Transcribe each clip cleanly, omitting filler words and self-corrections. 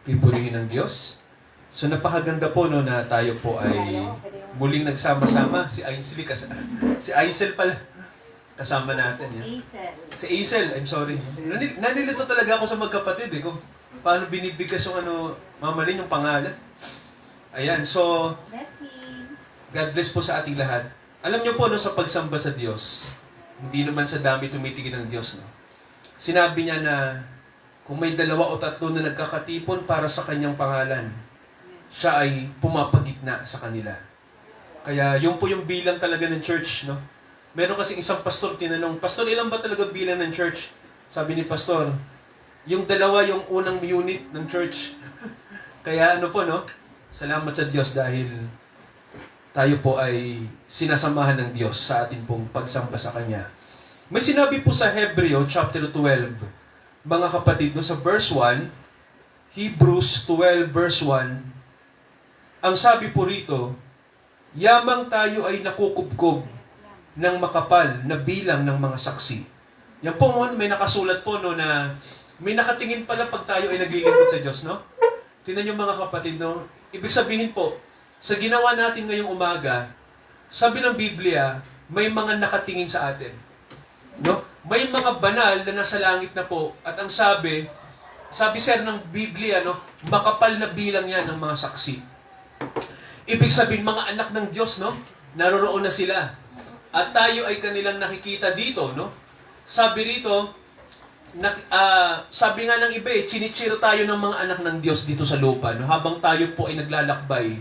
pipurihin ng Diyos. So napakaganda po no, na tayo po ay muling nagsama-sama. Si Ainsley, si Aisel pala, kasama natin. Yan. Si Aisel, I'm sorry. Nalilito talaga ako sa magkapatid kung paano binibigkas yung mamalin yung pangalan. Ayan, so, God bless po sa ating lahat. Alam niyo po, no, sa pagsamba sa Diyos, hindi naman sa dami tumitingin ng Diyos. No? Sinabi niya na kung may 2 o 3 na nagkakatipon para sa kanyang pangalan, siya ay pumapagitna sa kanila. Kaya yun po yung bilang talaga ng church. No? Meron kasing isang pastor tinanong, Pastor, ilan ba talaga bilang ng church? Sabi ni Pastor, yung 2 yung unang unit ng church. Kaya po, no? Salamat sa Diyos dahil tayo po ay sinasamahan ng Diyos sa atin pong pagsamba sa Kanya. May sinabi po sa Hebreo chapter 12, mga kapatid, no, sa verse 1, Hebrews 12 verse 1, ang sabi po rito, yamang tayo ay nakukubkob ng makapal na bilang ng mga saksi. Yan po, may nakasulat po no, na may nakatingin pala pag tayo ay naglilingkod sa Diyos. No? Tingnan yung mga kapatid, no? Ibig sabihin po, sa ginawa natin ngayong umaga, sabi ng Biblia, may mga nakatingin sa atin. No? May mga banal na nasa langit na po, at ang sabi sir ng Biblia, no, makapal na bilang yan ng mga saksi. Ibig sabihin, mga anak ng Diyos, no, naroroon na sila. At tayo ay kanilang nakikita dito, no? Sabi rito, sabi nga ng iba, chinichiro tayo ng mga anak ng Diyos dito sa lupa, no? Habang tayo po ay naglalakbay.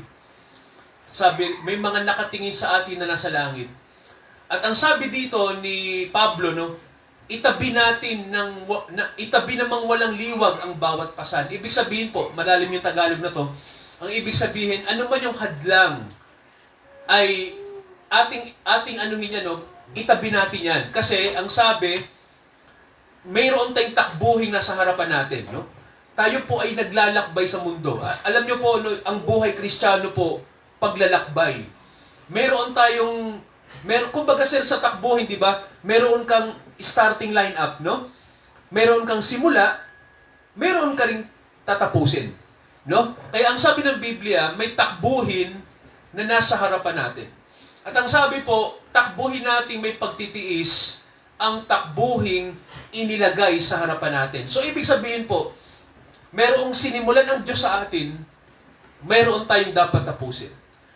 Sabi, may mga nakatingin sa atin na nasa langit. At ang sabi dito ni Pablo, no, itabi namang walang liwag ang bawat pasan. Ibig sabihin po, malalim yung Tagalog na to, ang ibig sabihin, ano man yung hadlang ay ating niya, no, itabi natin yan. Kasi ang sabi, mayroon tayong takbuhin na sa harapan natin. No? Tayo po ay naglalakbay sa mundo. Alam nyo po, no, ang buhay Kristiyano po, paglalakbay. Kumbaga sir, sa takbuhin, di ba? Meron kang starting line-up, no? Meron kang simula, meron ka rin tatapusin. No? Kaya ang sabi ng Biblia, may takbuhin na nasa harapan natin. At ang sabi po, takbuhin natin may pagtitiis, ang takbuhing inilagay sa harapan natin. So, ibig sabihin po, merong sinimulan ng Diyos sa atin, meron tayong dapat tapusin.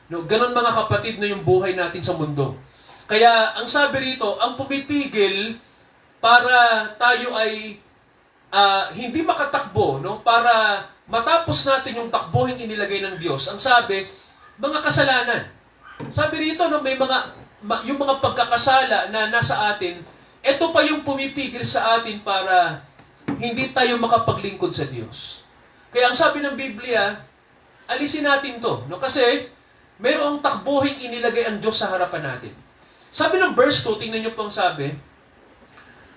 No? Ganon mga kapatid na yung buhay natin sa mundo. Kaya, ang sabi rito, ang pumipigil para tayo ay hindi makatakbo, no? Para matapos natin yung takbuhin inilagay ng Diyos, ang sabi, mga kasalanan. Sabi rito, no, may yung mga pagkakasala na nasa atin, ito pa yung pumipigil sa atin para hindi tayo makapaglingkod sa Diyos. Kaya ang sabi ng Biblia, alisin natin to. No? Kasi, mayroong takbuhin inilagay ang Diyos sa harapan natin. Sabi ng verse 2, tingnan nyo pang sabi,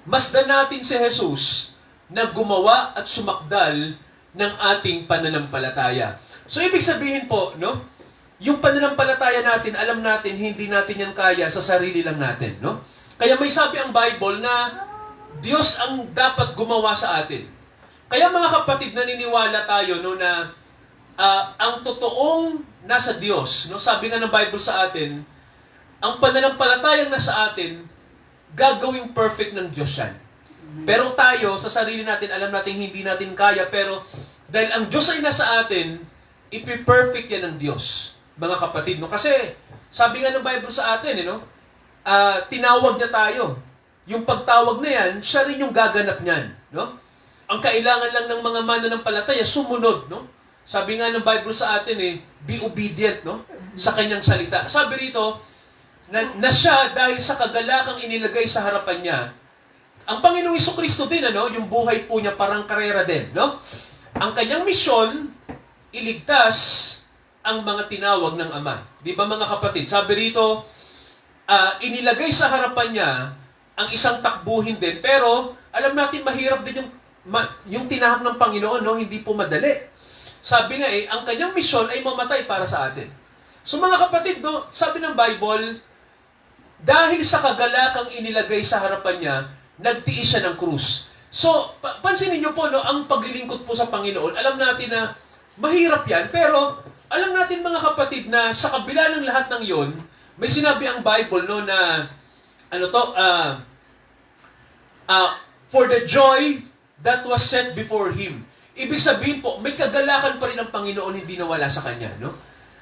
masdan natin si Jesus na gumawa at sumakdal ng ating pananampalataya. So, ibig sabihin po, no? Yung pananampalataya natin, alam natin, hindi natin yan kaya sa sarili lang natin, no? Kaya may sabi ang Bible na Diyos ang dapat gumawa sa atin. Kaya mga kapatid, naniniwala tayo, no, na ang totoong nasa Diyos, no? Sabi nga ng Bible sa atin, ang pananampalatayang nasa atin, gagawing perfect ng Diyos yan. Pero tayo, sa sarili natin, alam natin hindi natin kaya, pero dahil ang Diyos ay nasa atin, ipi-perfect yan ng Diyos, mga kapatid. No? Kasi, sabi nga ng Bible sa atin, tinawag niya tayo. Yung pagtawag na yan, siya rin yung gaganap niyan. No? Ang kailangan lang ng mga mananampalataya, sumunod. No? Sabi nga ng Bible sa atin, be obedient, no? Sa kanyang salita. Sabi rito, na siya, dahil sa kagalakang inilagay sa harapan niya, ang Panginoong Jesucristo din, yung buhay po niya parang karera din, no? Ang kanyang misyon, iligtas ang mga tinawag ng Ama. Di ba mga kapatid? Sabi rito, inilagay sa harapan niya ang isang takbuhin din, pero alam natin mahirap din yung tinahak ng Panginoon, no? Hindi po madali. Sabi nga ang kanyang misyon ay mamatay para sa atin. So mga kapatid, no, sabi ng Bible, dahil sa kagalakang inilagay sa harapan niya, nagtiis siya ng krus. So, pansinin niyo po, no, ang paglilingkod po sa Panginoon, alam natin na mahirap yan, pero alam natin mga kapatid na sa kabila ng lahat ng yon, may sinabi ang Bible, no, na for the joy that was set before Him. Ibig sabihin po, may kagalakan pa rin ang Panginoon, hindi nawala sa Kanya, no?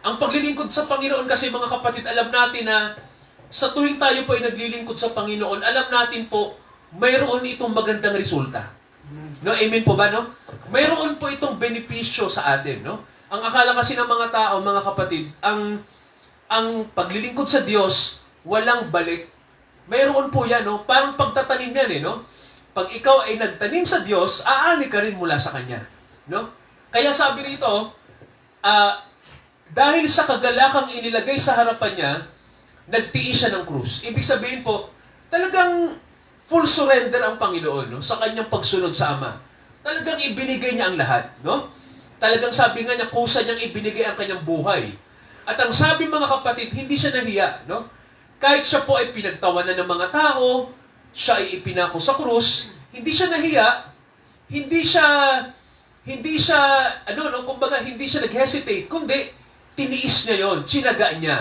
Ang paglilingkod sa Panginoon kasi mga kapatid, alam natin na sa tuwing tayo po ay naglilingkod sa Panginoon, alam natin po, mayroon itong magandang resulta. No, amen po ba, no? Mayroon po itong benepisyo sa atin, no? Ang akala kasi ng mga tao, mga kapatid, ang paglilingkod sa Diyos, walang balik. Mayroon po yan, no? Parang pagtatanim yan, no? Pag ikaw ay nagtanim sa Diyos, aani ka rin mula sa Kanya, no? Kaya sabi rito, dahil sa kagalakang inilagay sa harapan niya, nagtiis siya ng krus. Ibig sabihin po, talagang full surrender ang Panginoon, no? Sa Kanyang pagsunod sa Ama. Talagang ibinigay niya ang lahat, no? Talagang sabi nga niya, kusa niyang ibinigay ang Kanyang buhay. At ang sabi mga kapatid, hindi siya nahiya, no? Kahit siya po ay pinagtawanan ng mga tao, siya ay ipinako sa krus, hindi siya nahiya, hindi siya, kumbaga, hindi siya nag-hesitate, kundi, tiniis niya yon, tsinaga niya.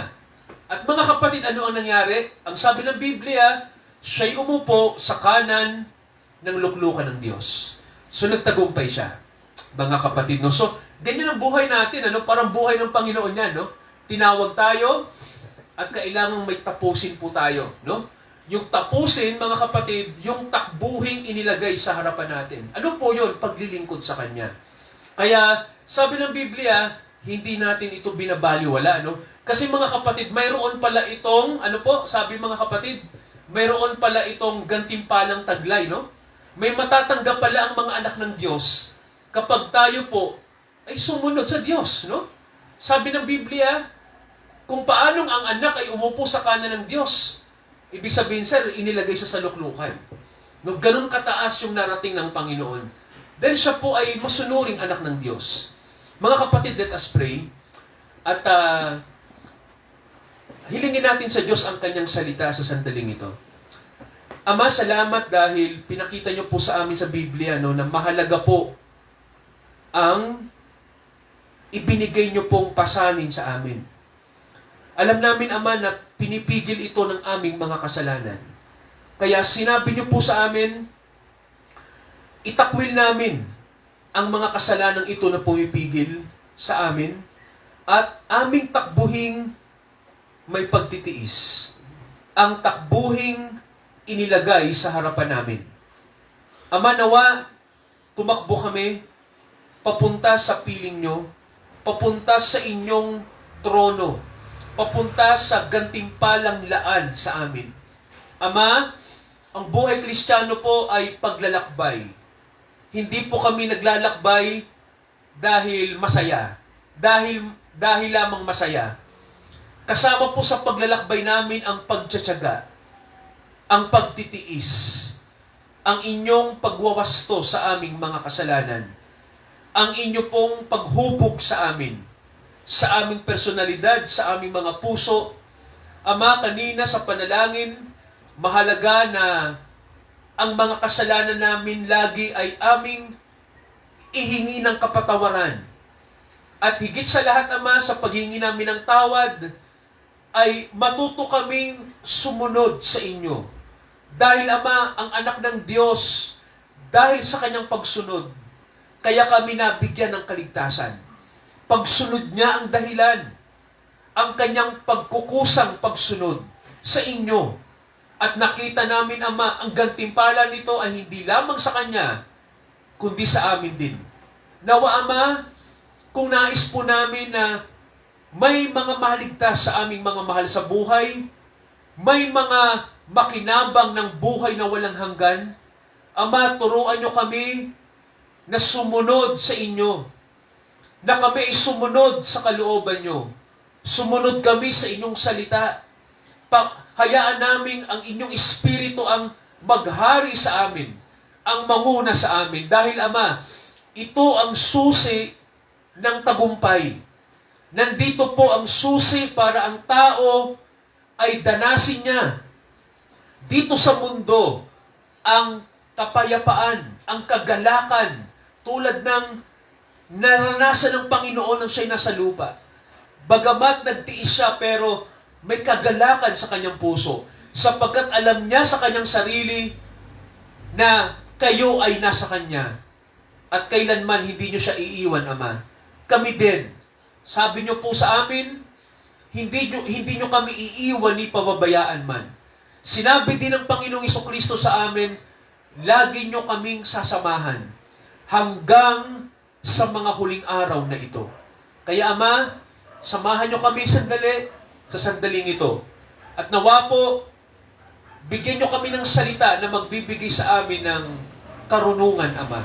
At mga kapatid, ano ang nangyari? Ang sabi ng Biblia, siya'y umupo sa kanan ng luklukan ng Diyos. So, nagtagumpay siya, mga kapatid, no? So, ganyan ang buhay natin, parang buhay ng Panginoon yan, no? Tinawag tayo, at kailangang may tapusin po tayo, no? Yung tapusin, mga kapatid, yung takbuhing inilagay sa harapan natin. Ano po yun? Paglilingkod sa Kanya. Kaya, sabi ng Biblia, hindi natin ito binabaliwala, no? Kasi mga kapatid, mayroon pala itong, sabi mga kapatid, mayroon pala itong gantimpalang taglay, no? May matatanggap pala ang mga anak ng Diyos kapag tayo po ay sumunod sa Diyos, no? Sabi ng Biblia, kung paanong ang anak ay umupo sa kanan ng Diyos, ibig sabihin, sir, inilagay siya sa luklukan. No, ganun kataas yung narating ng Panginoon. Dahil siya po ay masunuring anak ng Diyos. Mga kapatid, let us pray. At hilingin natin sa Diyos ang Kanyang salita sa sandaling ito. Ama, salamat dahil pinakita niyo po sa amin sa Biblia, no, na mahalaga po ang ibinigay niyo pong pasanin sa amin. Alam namin, Ama, na pinipigil ito ng aming mga kasalanan. Kaya sinabi niyo po sa amin, itakwil namin ang mga kasalanan ito na pumipigil sa amin at aming takbuhing may pagtitiis. Ang takbuhing inilagay sa harapan namin. Ama, nawa, tumakbo kami papunta sa piling niyo, papunta sa inyong trono, papunta sa gantimpalang laan sa amin. Ama, ang buhay Kristiyano po ay paglalakbay. Hindi po kami naglalakbay dahil masaya. Dahil lamang masaya. Kasama po sa paglalakbay namin ang pagtsatsaga, ang pagtitiis, ang inyong pagwawasto sa aming mga kasalanan, ang inyo pong paghubog sa amin, sa aming personalidad, sa aming mga puso. Ama, kanina sa panalangin, mahalaga na ang mga kasalanan namin lagi ay aming ihingi ng kapatawaran. At higit sa lahat, Ama, sa paghingi namin ng tawad, ay matuto kaming sumunod sa inyo. Dahil, Ama, ang anak ng Diyos, dahil sa kanyang pagsunod, kaya kami nabigyan ng kaligtasan. Pagsunod niya ang dahilan, ang kanyang pagkukusang pagsunod sa inyo. At nakita namin, Ama, ang gantimpala nito ay hindi lamang sa Kanya, kundi sa amin din. Nawa, Ama, kung nais po namin na may mga mahaligtas sa aming mga mahal sa buhay, may mga makinabang ng buhay na walang hanggan, Ama, turuan niyo kami na sumunod sa inyo, na kami ay sumunod sa kalooban niyo. Sumunod kami sa inyong salita. Hayaan namin ang inyong espiritu ang maghari sa amin, ang manguna sa amin. Dahil, Ama, ito ang susi ng tagumpay. Nandito po ang susi para ang tao ay danasin niya dito sa mundo ang kapayapaan, ang kagalakan tulad ng naranasan ng Panginoon nang siya'y nasa lupa. Bagamat nagtiis siya, pero may kagalakan sa kanyang puso. Sapagkat alam niya sa kanyang sarili na kayo ay nasa Kanya. At kailanman hindi niyo siya iiwan, Ama. Kami din. Sabi niyo po sa amin, hindi niyo kami iiwan ni pababayaan man. Sinabi din ng Panginoong Jesucristo sa amin, lagi niyo kaming sasamahan hanggang sa mga huling araw na ito. Kaya Ama, samahan niyo kami sandali sa sandaling ito. At nawa po, bigyan niyo kami ng salita na magbibigay sa amin ng karunungan, Ama.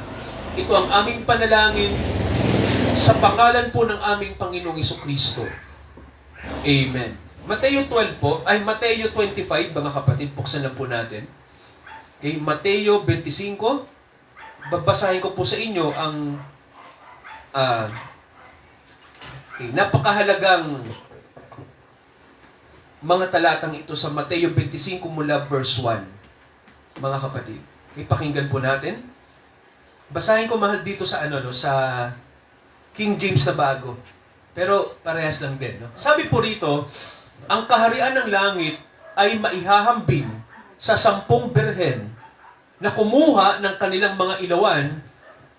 Ito ang aming panalangin sa pangalan po ng aming Panginoong Jesucristo. Amen. Mateo 12 po, ay Mateo 25, mga kapatid, buksan lang po natin. Okay, Mateo 25, babasahin ko po sa inyo ang napakahalagang mga talatang ito sa Mateo 25 mula verse 1. Mga kapatid, okay, pakinggan po natin. Basahin ko mahal dito sa sa King James na bago. Pero parehas lang din, no? Sabi po rito, ang kaharian ng langit ay maihahambing sa 10 birhen na kumuha ng kanilang mga ilawan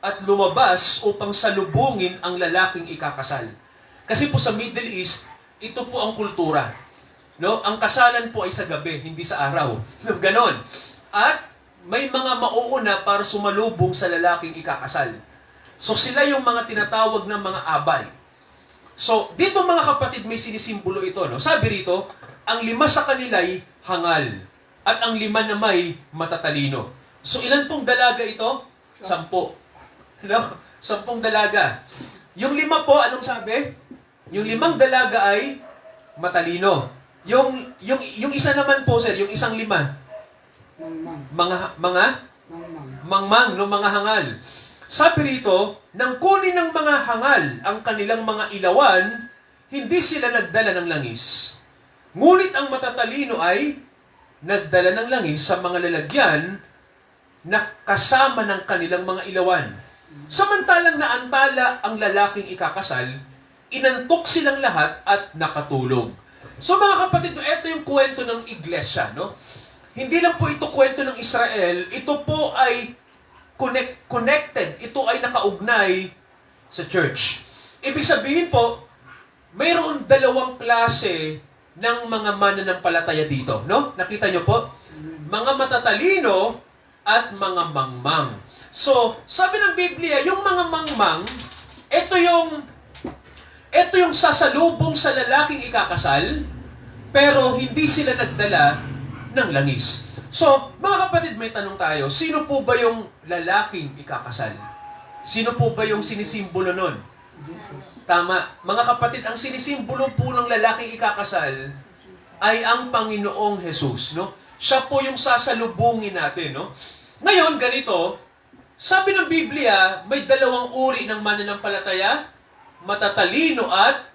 at lumabas upang salubungin ang lalaking ikakasal. Kasi po sa Middle East, ito po ang kultura. No? Ang kasalan po ay sa gabi, hindi sa araw. Ganon. At may mga mauuna para sumalubong sa lalaking ikakasal. So sila yung mga tinatawag ng mga abay. So dito mga kapatid, may sinisimbolo ito. No? Sabi rito, ang 5 sa kanila'y hangal at ang 5 na may matatalino. So ilan pong dalaga ito? 10. No? 10 dalaga. Yung 5 po, anong sabi? Yung 5 dalaga ay matalino. Yung isa naman po, sir, yung isang 5. Mangmang, no, mga hangal. Sabi rito, nang kunin ng mga hangal ang kanilang mga ilawan, hindi sila nagdala ng langis. Ngunit ang matatalino ay nagdala ng langis sa mga lalagyan na kasama ng kanilang mga ilawan. Samantalang naantala ang lalaking ikakasal, inantok silang lahat at nakatulog. So mga kapatid, ito yung kwento ng iglesia, no? Hindi lang po ito kwento ng Israel, ito po ay connected, ito ay nakaugnay sa church. Ibig sabihin po, mayroon 2 klase ng mga mananampalataya dito, no? Nakita nyo po? Mga matatalino at mga mangmang. So, sabi ng Biblia, yung mga mangmang, ito yung sasalubong sa lalaking ikakasal, pero hindi sila nagdala ng langis. So, mga kapatid, may tanong tayo, sino po ba yung lalaking ikakasal? Sino po ba yung sinisimbolo nun? Tama. Mga kapatid, ang sinisimbolo po ng lalaking ikakasal ay ang Panginoong Jesus, no? Siya po yung sasalubungin natin, no? Ngayon, ganito, sabi ng Biblia, may 2 uri ng mananampalataya, matatalino at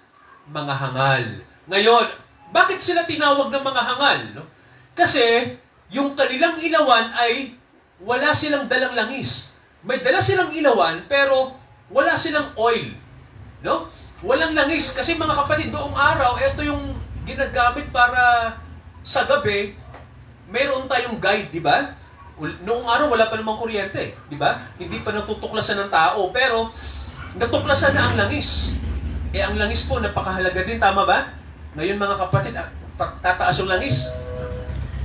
mga hangal. Ngayon, bakit sila tinawag ng mga hangal? No? Kasi, yung kanilang ilawan ay wala silang dalang langis. May dala silang ilawan, pero wala silang oil. No? Walang langis. Kasi mga kapatid, doong araw, ito yung ginagamit para sa gabi, mayroon tayong guide, di ba? Noong araw, wala pa namang kuryente, di ba? Hindi pa natutuklasan ng tao, pero natuklasan na ang langis. Ang langis po, napakahalaga din, tama ba? Ngayon mga kapatid, tataas yung langis.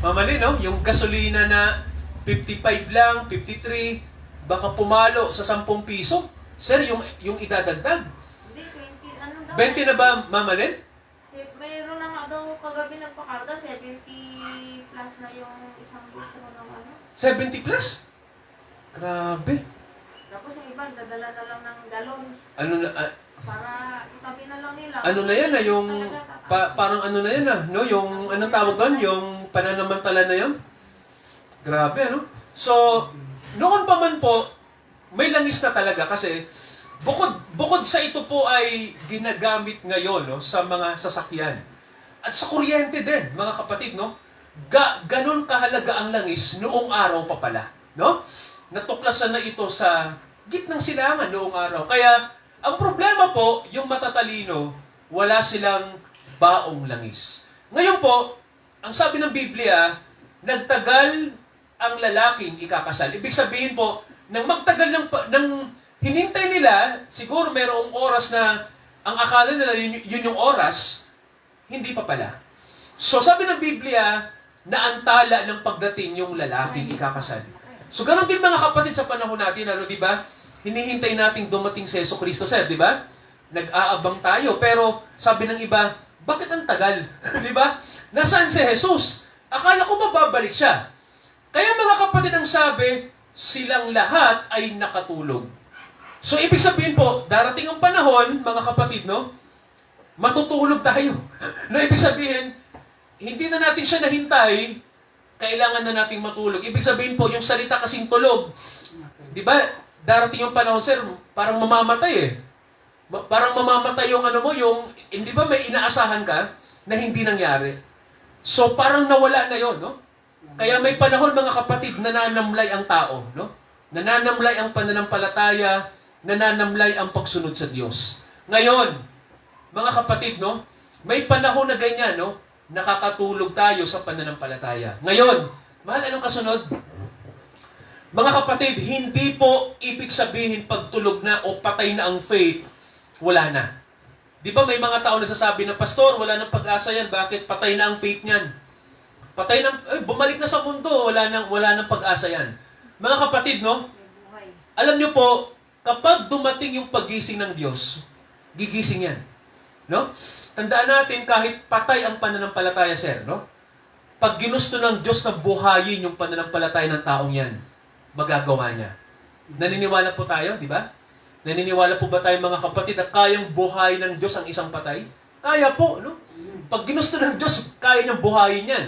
Mamali, no? Yung gasolina na 55 lang, 53, baka pumalo sa 10 piso. Sir, yung idadagdag. Hindi, 20. Ano daw? 20 na ba, Mamalin? Mayroon na nga daw kagabi nagpakarga, 70 plus na yung isang litro ng ano. 70 plus? Grabe. Tapos yung iba, dadala na lang ng galon. Ano na, Para itabi na lang nila. ano na yan, yung, parang ano na yan, no? Yung, anong tawag doon? Yung pananamantala na yan? Grabe, ano? So, noon pa man po, may langis na talaga kasi bukod sa ito po ay ginagamit ngayon, no, sa mga sasakyan. At sa kuryente din, mga kapatid, no? Ganun kahalaga ang langis noong araw pa pala, no? natuklasan na ito sa gitnang silangan noong araw. Kaya, ang problema po, yung matatalino, wala silang baong langis. Ngayon po, ang sabi ng Biblia, nagtagal ang lalaking ikakasal. Ibig sabihin po, nang magtagal ng hinintay nila, siguro mayroong oras na ang akala nila yun yung oras, hindi pa pala. So sabi ng Biblia, naantala ng pagdating yung lalaking ikakasal. So ganun din mga kapatid sa panahon natin, di ba? Hinihintay nating dumating si Yesu Cristo, sir, di ba? Nag-aabang tayo, pero sabi ng iba, bakit ang tagal? Di ba? Nasaan si Jesus? Akala ko mababalik siya. Kaya mga kapatid ang sabi, silang lahat ay nakatulog. So ibig sabihin po, darating ang panahon, mga kapatid, no? Matutulog tayo. No, ibig sabihin, hindi na natin siya nahintay, kailangan na nating matulog. Ibig sabihin po, yung salita kasing tulog, di ba? Darating yung panahon, sir, parang mamamatay eh. Parang mamamatay yung ano mo, yung, hindi ba may inaasahan ka na hindi nangyari? So parang nawala na yon, no? Kaya may panahon, mga kapatid, nananamlay ang tao, no? Nananamlay ang pananampalataya, nananamlay ang pagsunod sa Diyos. Ngayon, mga kapatid, no? May panahon na ganyan, no? Nakakatulog tayo sa pananampalataya. Ngayon, mahal, anong kasunod? Mga kapatid, hindi po ibig sabihin pagtulog na o patay na ang faith, wala na. Di ba may mga tao nagsasabi na, Pastor, wala nang pag-asa yan. Bakit? Patay na ang faith niyan. Patay na, bumalik na sa mundo. Wala nang pag-asa yan. Mga kapatid, no? Alam niyo po, kapag dumating yung paggising ng Diyos, gigising yan. No? Tandaan natin, kahit patay ang pananampalataya, sir, no? Pag ginusto ng Diyos na buhayin yung pananampalataya ng taong yan, magagawa niya. Naniniwala po tayo, di ba? Naniniwala po ba tayo, mga kapatid, na kayang buhayin ng Diyos ang isang patay? Kaya po, no? Pag ginusto ng Diyos, kaya niyang buhayin yan.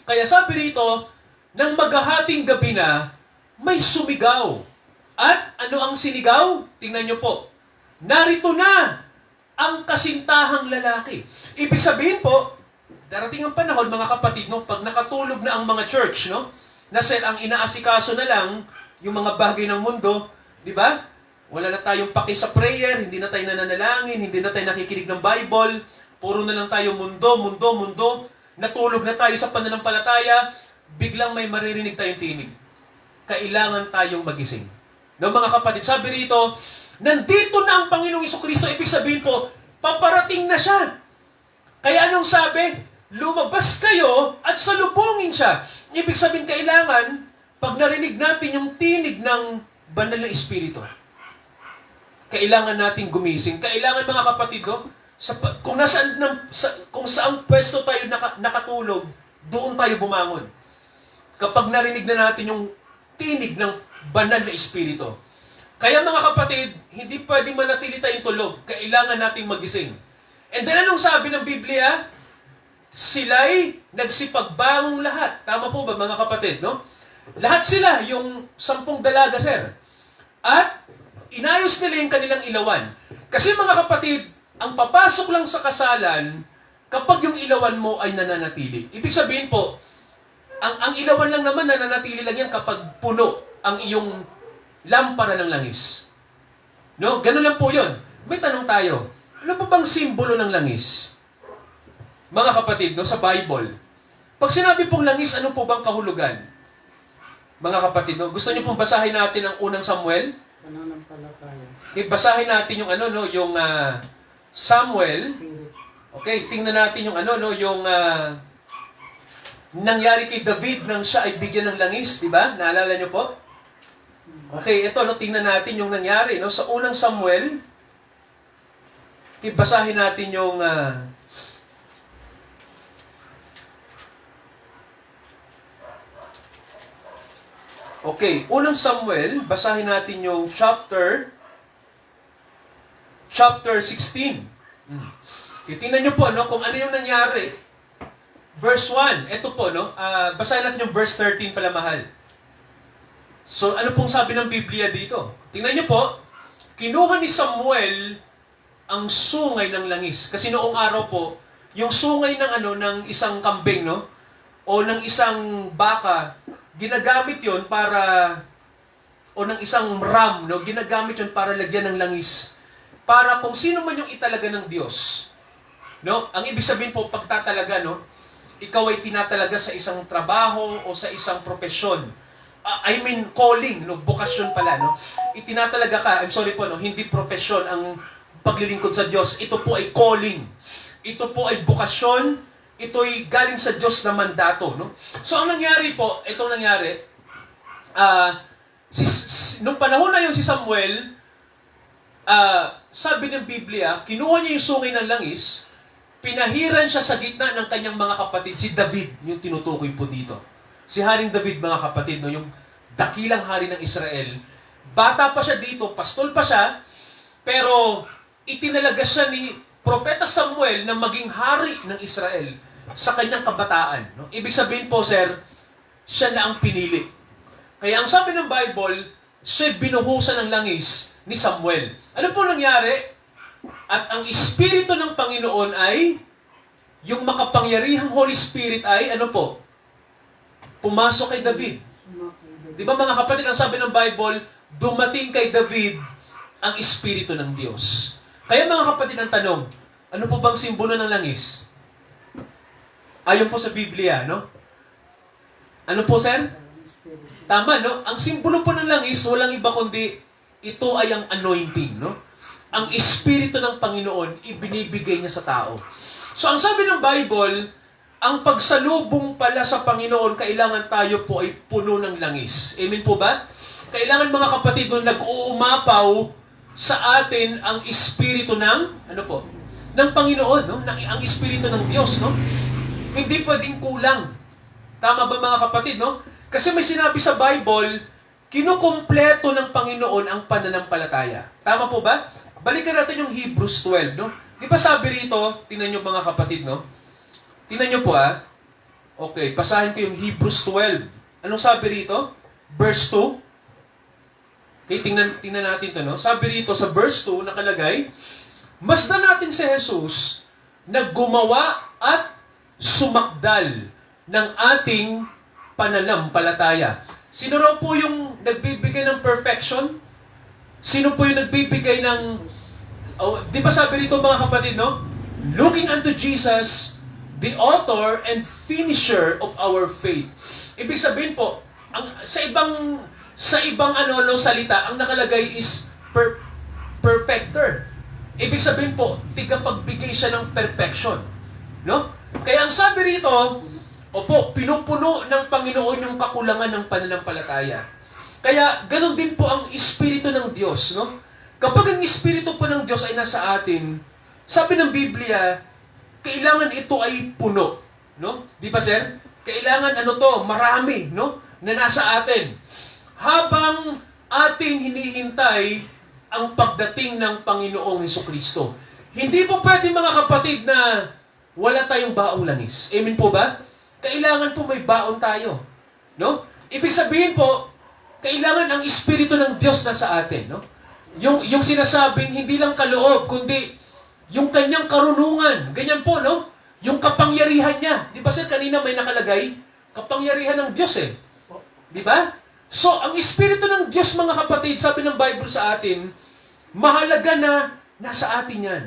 Kaya sabi rito, nang maghahating gabi na, may sumigaw. At ano ang sinigaw? Tingnan niyo po. Narito na ang kasintahang lalaki. Ibig sabihin po, darating ang panahon, mga kapatid, no, pag nakatulog na ang mga church, no, na ang inaasikaso na lang yung mga bagay ng mundo, di ba? Wala na tayong paki sa prayer, hindi na tayo nananalangin, hindi na tayo nakikinig ng Bible, puro na lang tayo mundo, natulog na tayo sa pananampalataya, biglang may maririnig tayong tinig. Kailangan tayong magising. No, mga kapatid, sabi rito, nandito na ang Panginoong Jesucristo, ibig sabihin po, paparating na siya. Kaya anong sabi? Lumabas kayo at salubungin siya. Ibig sabihin, kailangan, pag narinig natin yung tinig ng banal na Espiritu, kailangan nating gumising. Kailangan, mga kapatid, no? Kung saan pwesto tayo nakatulog, doon tayo bumangon. Kapag narinig na natin yung tinig ng banal na Espiritu. Kaya, mga kapatid, hindi pwedeng manatili tayong tulog. Kailangan nating magising. And then, anong sabi ng Biblia? Sila'y nagsipagbangong lahat. Tama po ba, mga kapatid, no? Lahat sila, yung 10 dalaga, sir. At inayos nila yung kanilang ilawan. Kasi, mga kapatid, ang papasok lang sa kasalan kapag yung ilawan mo ay nananatili. Ibig sabihin po, ang ilawan lang naman nananatili lang yan kapag puno ang iyong lampara ng langis. No? Ganun lang po yun. May tanong tayo, ano pa bang simbolo ng langis? Mga kapatid, no, sa Bible, pag sinabi pong langis, ano po bang kahulugan? Mga kapatid, no, gusto niyo pong basahin natin ang unang Samuel? Okay, basahin natin yung ano, no, yung Samuel. Okay, tingnan natin yung ano, no, yung nangyari kay David nang siya ay bigyan ng langis, di ba? Naalala niyo po? Okay, ito, no, tingnan natin yung nangyari, no, sa unang Samuel. Okay, basahin natin yung okay, unang Samuel, basahin natin yung chapter 16. Okay, tingnan nyo po, no, kung ano yung nangyari. Verse 1, ito po, no, basahin natin yung verse 13 pala, mahal. So, ano pong sabi ng Biblia dito? Tingnan nyo po, kinuha ni Samuel ang sungay ng langis. Kasi noong araw po, yung sungay ng ng isang kambing, no, o ng isang baka, ginagamit yon para o ng isang ram, no? Ginagamit yun para lagyan ng langis. Para kung sino man yung italaga ng Diyos. No? Ang ibig sabihin po, pagtatalaga, no? Ikaw ay tinatalaga sa isang trabaho o sa isang profesyon. I mean, calling, no? Bokasyon pala, no? Itinatalaga ka, I'm sorry po, no? Hindi profesyon ang paglilingkod sa Diyos. Ito po ay calling. Ito po ay bokasyon. Ito ay galing sa Diyos na mandato, no? So, ang nangyari po, itong nangyari, nung panahon na yun si Samuel, sabi ng Biblia, kinuha niya yung sungay ng langis, pinahiran siya sa gitna ng kanyang mga kapatid, si David, yung tinutukoy po dito. Si Haring David, mga kapatid, no, yung dakilang hari ng Israel. Bata pa siya dito, pastol pa siya, pero itinalaga siya ni Propeta Samuel na maging hari ng Israel sa kanyang kabataan. No? Ibig sabihin po, sir, siya na ang pinili. Kaya ang sabi ng Bible, siya binuhusan ng langis ni Samuel. Ano po nangyari? At ang Espiritu ng Panginoon ay, yung makapangyarihang Holy Spirit ay, ano po? Pumasok kay David. Di ba mga kapatid, ang sabi ng Bible, dumating kay David ang Espiritu ng Diyos. Kaya mga kapatid, ang tanong, ano po bang simbolo ng langis? Ayon po sa Biblia, no? Ano po, sir? Tama, no? Ang simbolo po ng langis, walang iba kundi, ito ay ang anointing, no? Ang Espiritu ng Panginoon, ibinibigay niya sa tao. So, ang sabi ng Bible, ang pagsalubong pala sa Panginoon, kailangan tayo po ay puno ng langis. Amen po ba? Kailangan mga kapatid, nung nag-uumapaw sa atin ang Espiritu ng, ano po? Ng Panginoon, no? Ang Espiritu ng Diyos, no? Hindi pwedeng kulang. Tama ba mga kapatid, no? Kasi may sinabi sa Bible, kinukumpleto ng Panginoon ang pananampalataya. Tama po ba? Balikan natin yung Hebrews 12, no? Di ba sabi rito, tingnan nyo mga kapatid, no? Tingnan nyo po, Okay, basahin ko yung Hebrews 12. Anong sabi rito? Verse 2. Okay, tingnan natin to, no? Sabi rito sa verse 2, nakalagay, masdan natin si Jesus na gumawa at sumakdal ng ating pananampalataya. Sino raw po yung nagbibigay ng perfection? Sino po yung nagbibigay ng... di ba sabi rito mga kapatid, no? Looking unto Jesus, the author and finisher of our faith. Ibig sabihin po, sa ibang salita, ang nakalagay is perfecter. Ibig sabihin po, tigapagbigay siya ng perfection. No? Kaya ang sabi rito, pinupuno ng Panginoon yung kakulangan ng pananampalataya. Kaya, ganun din po ang Espiritu ng Diyos, no? Kapag ang Espiritu po ng Diyos ay nasa atin, sabi ng Biblia, kailangan ito ay puno, no? Di ba, sir? Kailangan marami, no? Na nasa atin. Habang ating hinihintay ang pagdating ng Panginoong Hesukristo. Hindi po pwede mga kapatid na wala tayong baong langis. Amen po ba? Kailangan po may baon tayo. No? Ibig sabihin po, kailangan ang Espiritu ng Diyos na sa atin. No? Yung sinasabing hindi lang kaloob, kundi yung kanyang karunungan. Ganyan po, no? Yung kapangyarihan niya. Di ba sir, kanina may nakalagay? Kapangyarihan ng Diyos eh. Di ba? So, ang Espiritu ng Diyos, mga kapatid, sabi ng Bible sa atin, mahalaga na nasa atin yan.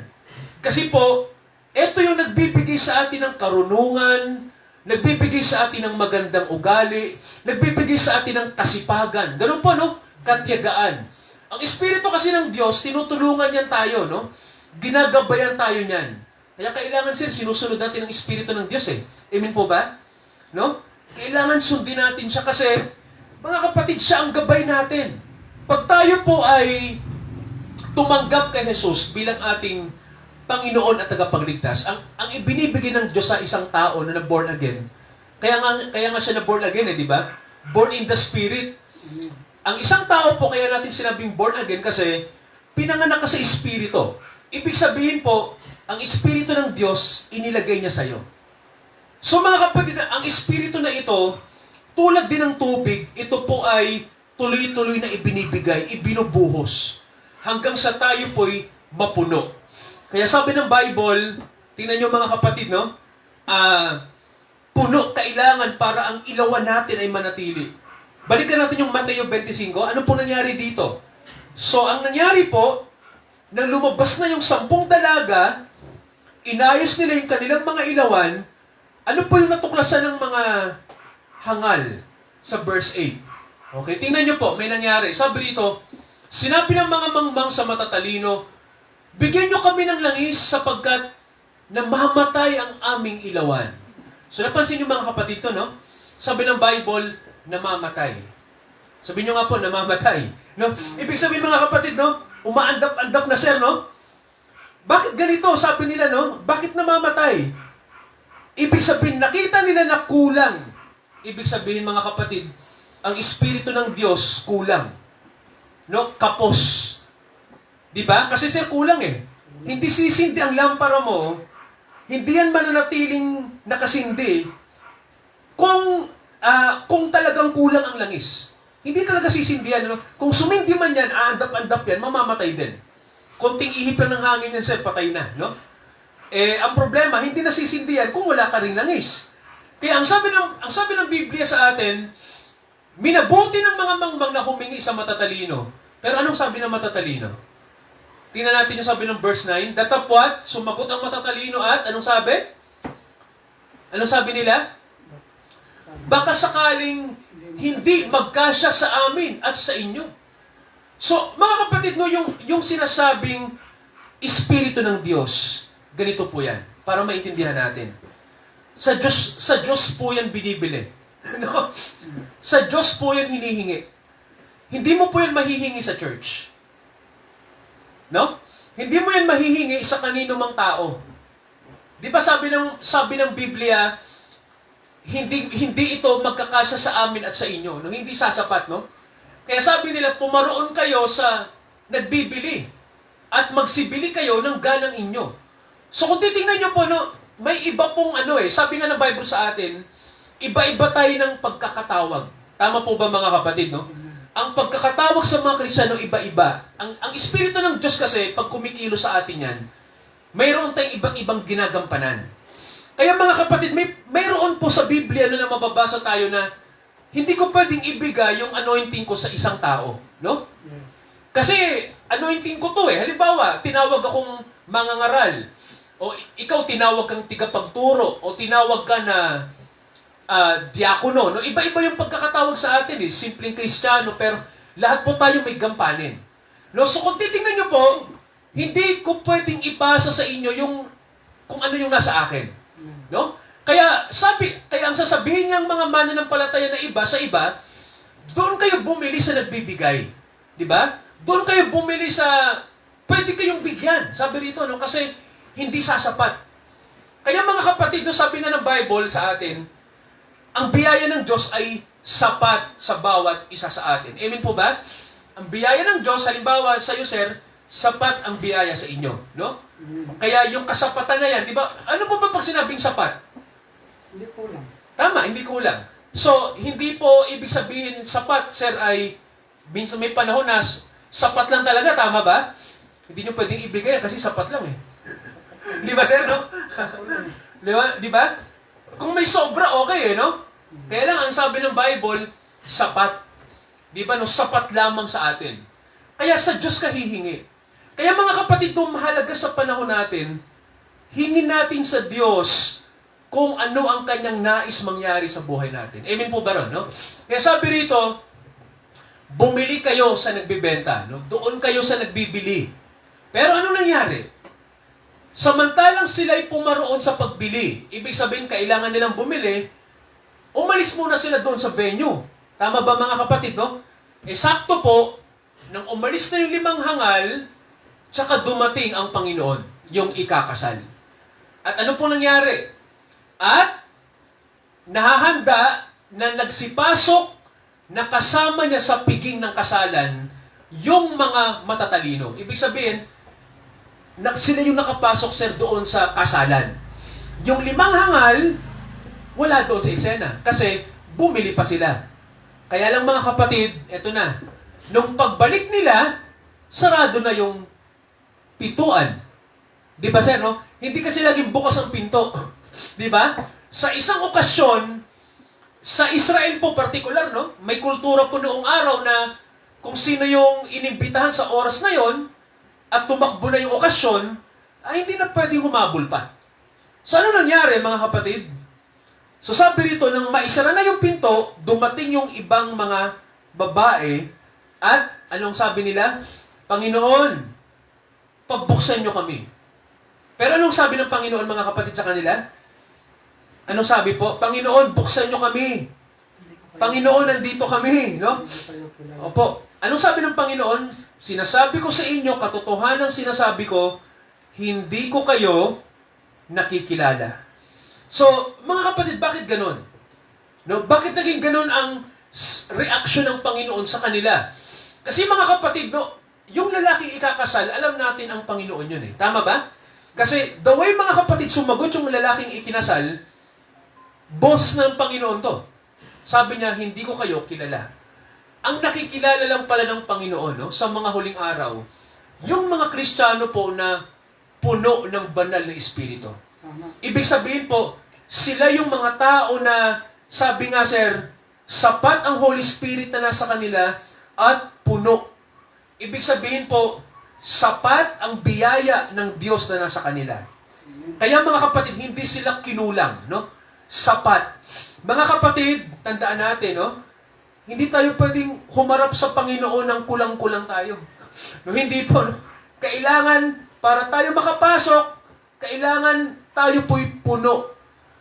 Kasi po, ito yung nagbibigay sa atin ng karunungan, nagbibigay sa atin ng magandang ugali, nagbibigay sa atin ng kasipagan. Ganun po, no? Katiyagaan. Ang Espiritu kasi ng Diyos, tinutulungan yan tayo, no? Ginagabayan tayo niyan. Kaya kailangan, sir, sinusunod natin ang Espiritu ng Diyos, eh. Amen po ba? No? Kailangan sundin natin siya kasi, mga kapatid, siya ang gabay natin. Pag tayo po ay tumanggap kay Jesus bilang ating Panginoon at tagapagligtas, ang ibinibigay ng Diyos sa isang tao na born again, kaya nga siya na born again, di ba? Born in the Spirit. Ang isang tao po, kaya natin sinabing born again kasi pinanganak ka sa Espiritu. Ibig sabihin po, ang Espiritu ng Diyos, inilagay niya sa'yo. So mga kapatid, ang Espiritu na ito, tulad din ng tubig, ito po ay tuloy-tuloy na ibinibigay, ibinubuhos, hanggang sa tayo po'y mapuno. Kaya sabi ng Bible, tingnan nyo mga kapatid, no? Puno kailangan para ang ilawan natin ay manatili. Balikan natin yung Mateo 25. Ano po nangyari dito? So, ang nangyari po, nang lumabas na yung 10 dalaga, inayos nila yung kanilang mga ilawan, ano po yung natuklasan ng mga hangal sa verse 8? Okay, tingnan nyo po, may nangyari. Sabi dito, sinabi ng mga mangmang sa matatalino, bigyan nyo kami ng langis sapagkat namamatay ang aming ilawan. So napansin nyo mga kapatid to, no? Sabi ng Bible, namamatay. Sabi nyo nga po, namamatay. No? Ibig sabihin mga kapatid, no? Umaandap-andap na sir, no? Bakit ganito? Sabi nila, no? Bakit namamatay? Ibig sabihin, nakita nila na kulang. Ibig sabihin mga kapatid, ang Espiritu ng Diyos kulang. No? Kapos. Di ba? Kasi sir, kulang eh. Hindi sisindi ang lampara mo, hindi yan mananatiling nakasindi kung talagang kulang ang langis. Hindi talaga sisindi yan. No? Kung sumindi man yan, aandap-andap yan, mamamatay din. Konting ihip lang ng hangin yan, sir, patay na. No? Ang problema, hindi nasisindi yan kung wala ka ring langis. Kaya ang sabi ng Biblia sa atin, minabuti ng mga mangmang na humingi sa matatalino. Pero anong sabi ng matatalino? Tingnan natin yung sabi ng verse 9. Datapwat, sumagot ang matatalino at anong sabi? Anong sabi nila? Baka sakaling hindi magkasya sa amin at sa inyo. So, mga kapatid, no, yung sinasabing Espiritu ng Diyos, ganito po yan, para maintindihan natin. Sa Diyos po yan binibili. No? Sa Diyos po yan hinihingi. Hindi mo po yan mahihingi sa church. No? Hindi mo yan mahihingi sa kanino mang tao. Di ba sabi ng Biblia, hindi ito magkakasya sa amin at sa inyo. No? Hindi sasapat, no? Kaya sabi nila, pumaroon kayo sa nagbibili at magsibili kayo ng galang inyo. So kung titingnan nyo po, no, may iba pong sabi nga ng Bible sa atin, iba-iba tayo ng pagkakatawag. Tama po ba mga kapatid, no? Ang pagkakatawag sa mga Kristiyano, iba-iba. Ang Espiritu ng Diyos kasi, pag kumikilo sa atin yan, mayroon tayong ibang ginagampanan. Kaya mga kapatid, mayroon po sa Biblia na mababasa tayo na hindi ko pwedeng ibigay yung anointing ko sa isang tao. No? Kasi anointing ko to eh. Halimbawa, tinawag akong mangangaral. O ikaw tinawag kang tigapagturo. O tinawag ka na diakono. No? Iba-iba yung pagkakatawag sa atin eh. Simpleng Kristiyano, pero lahat po tayo may gampanin. No? So kung titingnan nyo po, hindi ko pwedeng ipasa sa inyo kung ano yung nasa akin. No? Kaya ang sasabihin ng mga mananampalataya na iba sa iba, doon kayo bumili sa nagbibigay. Di ba? Doon kayo bumili sa pwede kayong bigyan. Sabi rito, no? Kasi hindi sasapat. Kaya mga kapatid, no, sabi nga ng Bible sa atin, ang biyaya ng Diyos ay sapat sa bawat isa sa atin. Amen po ba? Ang biyaya ng Diyos, halimbawa sa iyo, sir, sapat ang biyaya sa inyo. No? Kaya yung kasapatan na yan, di ba? Ano po ba pag sinabing sapat? Hindi kulang. Tama, hindi kulang. So, hindi po ibig sabihin sapat, sir, ay minsan may panahon na sapat lang talaga, tama ba? Hindi nyo pwedeng ibigay kasi sapat lang eh. Di ba, sir, no? Di ba? Kung may sobra, okay eh, no? Kaya lang, ang sabi ng Bible, sapat. Di ba, no? Sapat lamang sa atin. Kaya sa Diyos ka hihingi. Kaya mga kapatid, mahalaga sa panahon natin, hingin natin sa Diyos kung ano ang kanyang nais mangyari sa buhay natin. Amen po ba ron, no? Kaya sabi rito, bumili kayo sa nagbibenta, no? Doon kayo sa nagbibili. Pero ano nangyari? Samantalang sila'y pumaroon sa pagbili, ibig sabihin, kailangan nilang bumili, umalis muna sila doon sa venue. Tama ba mga kapatid, no? Sakto po, nang umalis na yung 5 hangal, tsaka dumating ang Panginoon, yung ikakasal. At ano po nangyari? At nahahanda na nagsipasok na kasama niya sa piging ng kasalan yung mga matatalino. Ibig sabihin, sila yung nakapasok, sir, doon sa kasalan. Yung 5 hangal, wala doon sa eksena. Kasi bumili pa sila. Kaya lang mga kapatid, eto na. Nung pagbalik nila, sarado na yung pintuan. Di ba, sir, no? Hindi kasi laging bukas ang pinto. Di ba? Sa isang okasyon, Sa Israel po particular, no? May kultura po noong araw na kung sino yung inimbitahan sa oras na yon at tumakbo na yung okasyon, ay hindi na pwedeng humabol pa. So ano nangyari, mga kapatid? So sabi rito, nang maisara na yung pinto, dumating yung ibang mga babae at anong sabi nila? Panginoon, pagbuksan nyo kami. Pero anong sabi ng Panginoon, mga kapatid, sa kanila? Anong sabi po? Panginoon, buksan nyo kami. Panginoon, nandito kami. No? Opo. Anong sabi ng Panginoon? Sinasabi ko sa inyo, katotohanan sinasabi ko, hindi ko kayo nakikilala. So, mga kapatid, bakit ganon? No? Bakit naging ganon ang reaction ng Panginoon sa kanila? Kasi mga kapatid, no, yung lalaki ikakasal, alam natin ang Panginoon yun eh. Tama ba? Kasi the way mga kapatid sumagot yung lalaking ikinasal, boses ng Panginoon to. Sabi niya, hindi ko kayo kilala. Ang nakikilala lang pala ng Panginoon, no, sa mga huling araw, yung mga Kristiyano po na puno ng banal na Espiritu. Ibig sabihin po, sila yung mga tao na, sabi nga sir, sapat ang Holy Spirit na nasa kanila at puno. Ibig sabihin po, sapat ang biyaya ng Diyos na nasa kanila. Kaya mga kapatid, hindi sila kinulang, no? Sapat. Mga kapatid, tandaan natin, no? Hindi tayo pwedeng humarap sa Panginoon ng kulang-kulang tayo. No, hindi po, no? Kailangan, para tayo makapasok, kailangan tayo po'y puno.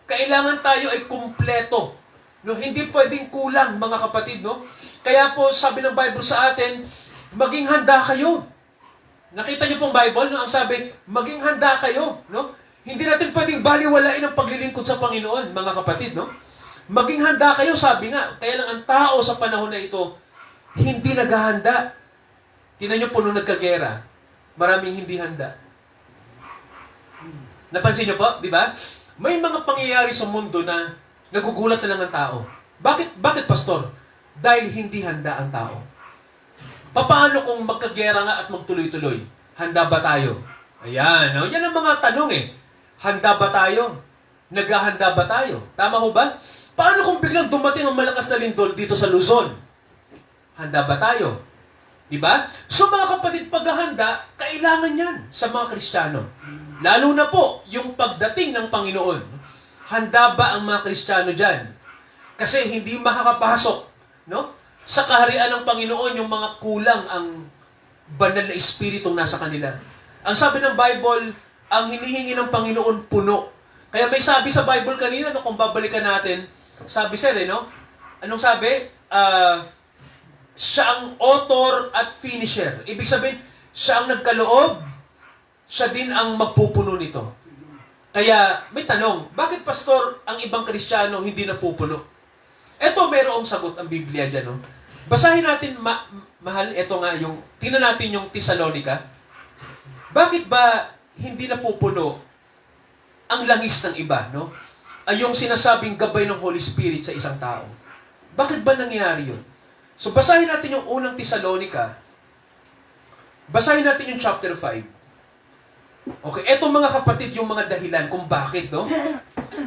Kailangan tayo ay kumpleto. No, hindi pwedeng kulang, mga kapatid, no? Kaya po, sabi ng Bible sa atin, maging handa kayo. Nakita niyo pong Bible, no? Ang sabi, maging handa kayo, no? Hindi natin pwedeng baliwalain ang paglilingkod sa Panginoon, mga kapatid, no? Maging handa kayo, sabi nga. Kaya lang ang tao sa panahon na ito, hindi naghahanda. Tingnan niyo po nung nagkagera, maraming hindi handa. Napansin niyo po, di ba? May mga pangyayari sa mundo na nagugulat na lang ang tao. Bakit pastor? Dahil hindi handa ang tao. Paano kung magkagera nga at magtuloy-tuloy? Handa ba tayo? Ayan, no? Yan ang mga tanong eh. Handa ba tayo? Naghahanda ba tayo? Tama ho ba? Paano kung biglang dumating ang malakas na lindol dito sa Luzon? Handa ba tayo? Diba? So mga kapatid, paghahanda, kailangan yan sa mga Kristiyano. Lalo na po, yung pagdating ng Panginoon. Handa ba ang mga Kristiyano dyan? Kasi hindi makakapasok, no? Sa kaharian ng Panginoon, yung mga kulang ang banal na Espiritong nasa kanila. Ang sabi ng Bible, ang hinihingi ng Panginoon puno. Kaya may sabi sa Bible kanina, no, kung babalikan natin, sabi sir, no? Anong sabi? Siya ang author at finisher. Ibig sabihin, siya ang nagkaloob, siya din ang magpupuno nito. Kaya may tanong, bakit pastor ang ibang Kristiyano hindi napupuno? Eto, mayroong sagot ang Biblia dyan. No? Basahin natin, mahal, eto nga, tingnan natin yung Thessalonica. Bakit ba hindi napupuno ang langis ng iba? No? Ay yung sinasabing gabay ng Holy Spirit sa isang tao. Bakit ba nangyayari yun? So basahin natin yung unang Thessalonica. Basahin natin yung chapter 5. Okay, eto mga kapatid, yung mga dahilan kung bakit, no?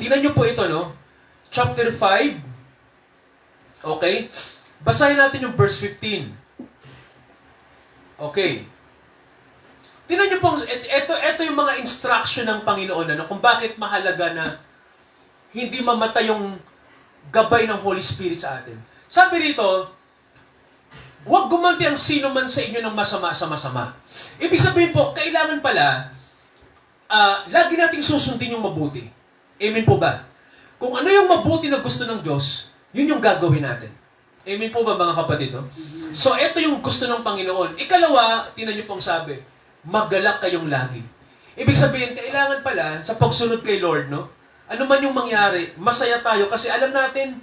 Tingnan nyo po ito, no? Chapter 5. Okay? Basahin natin yung verse 15. Okay. Tingnan nyo po, ito yung mga instruction ng Panginoon, ano? Kung bakit mahalaga na hindi mamatay yung gabay ng Holy Spirit sa atin. Sabi rito, huwag gumanti ang sino man sa inyo ng masama sa masama. Ibig sabihin po, kailangan pala, lagi nating susundin yung mabuti. Amen po ba? Kung ano yung mabuti na gusto ng Diyos, yun yung gagawin natin. Amen po ba mga kapatid? No? So, ito yung gusto ng Panginoon. Ikalawa, tinan niyo pong sabi, maggalak kayong lagi. Ibig sabihin, kailangan pala, sa pagsunod kay Lord, no? Ano man yung mangyari, masaya tayo kasi alam natin,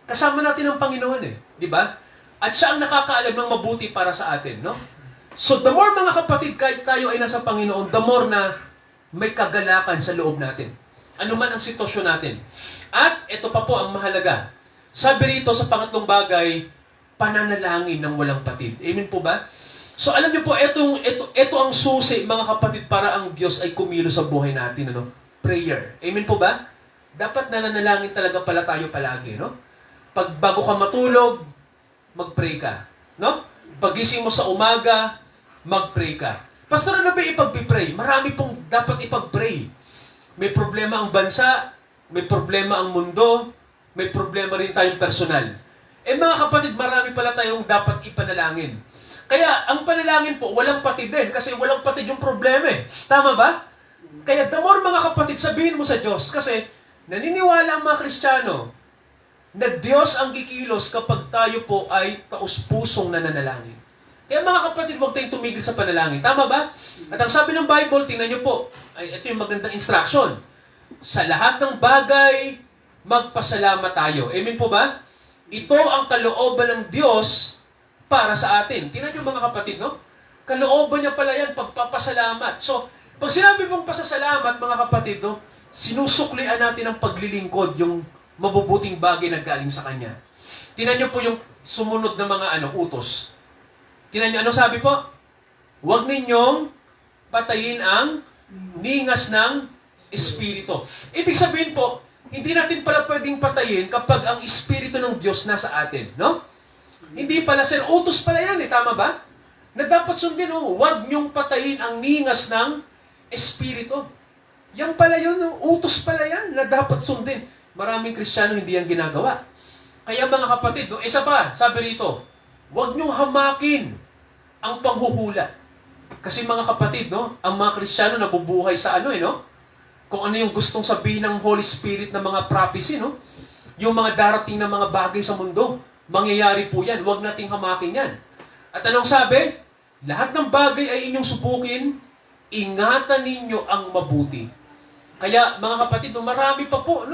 kasama natin ang Panginoon eh. Di ba? At siya ang nakakaalam ng mabuti para sa atin, no? So, the more mga kapatid, kahit tayo ay nasa Panginoon, the more na may kagalakan sa loob natin. Ano man ang sitwasyon natin. At ito pa po ang mahalaga. Sabi rito sa pangatlong bagay, pananalangin ng walang patid. Amen po ba? So alam niyo po, ito ang susi, mga kapatid, para ang Diyos ay kumilos sa buhay natin. Ano? Prayer. Amen po ba? Dapat nananalangin talaga pala tayo palagi. No? Pag bago ka matulog, mag-pray ka. No? Pagising mo sa umaga, mag-pray ka. Pastor, ano ba ipag-pray? Marami pong dapat ipag-pray. May problema ang bansa, may problema ang mundo, may problema rin tayong personal. Mga kapatid, marami pala tayong dapat ipanalangin. Kaya, ang panalangin po, walang patid din. Kasi walang patid yung problema eh. Tama ba? Kaya, the more mga kapatid, sabihin mo sa Diyos. Kasi, naniniwala ang mga Kristiyano na Diyos ang kikilos kapag tayo po ay taus-pusong nananalangin. Kaya mga kapatid, huwag tayong tumigil sa panalangin. Tama ba? At ang sabi ng Bible, tingnan nyo po, ay ito yung magandang instruction. Sa lahat ng bagay, magpasalamat tayo. Amen po ba? Ito ang kalooban ng Diyos para sa atin. Tingnan nyo mga kapatid, no? Kalooban niya pala yan, pagpapasalamat. So, pag sinabi mong pasasalamat, mga kapatid, no, sinusuklian natin ang paglilingkod, yung mabubuting bagay na galing sa Kanya. Tingnan nyo po yung sumunod na mga utos. Tingnan nyo, ano sabi po? Huwag ninyong patayin ang ningas ng Espiritu. Ibig sabihin po, hindi natin pala pwedeng patayin kapag ang Espiritu ng Diyos nasa atin. No? Hindi pala, sir, utos pala yan tama ba? Na dapat sundin, huwag niyong patayin ang ningas ng Espiritu. Yan pala yun, utos pala yan na dapat sundin. Maraming Kristiyano hindi yan ginagawa. Kaya mga kapatid, isa pa, sabi rito, huwag niyong hamakin ang panghuhula. Kasi mga kapatid, ang mga Kristiyano nabubuhay sa kung ano yung gustong sabihin ng Holy Spirit na mga prophecy, yung mga darating na mga bagay sa mundo, mangyayari po yan. Huwag nating hamakin yan. At anong sabi? Lahat ng bagay ay inyong subukin, ingatan ninyo ang mabuti. Kaya mga kapatid, marami pa po,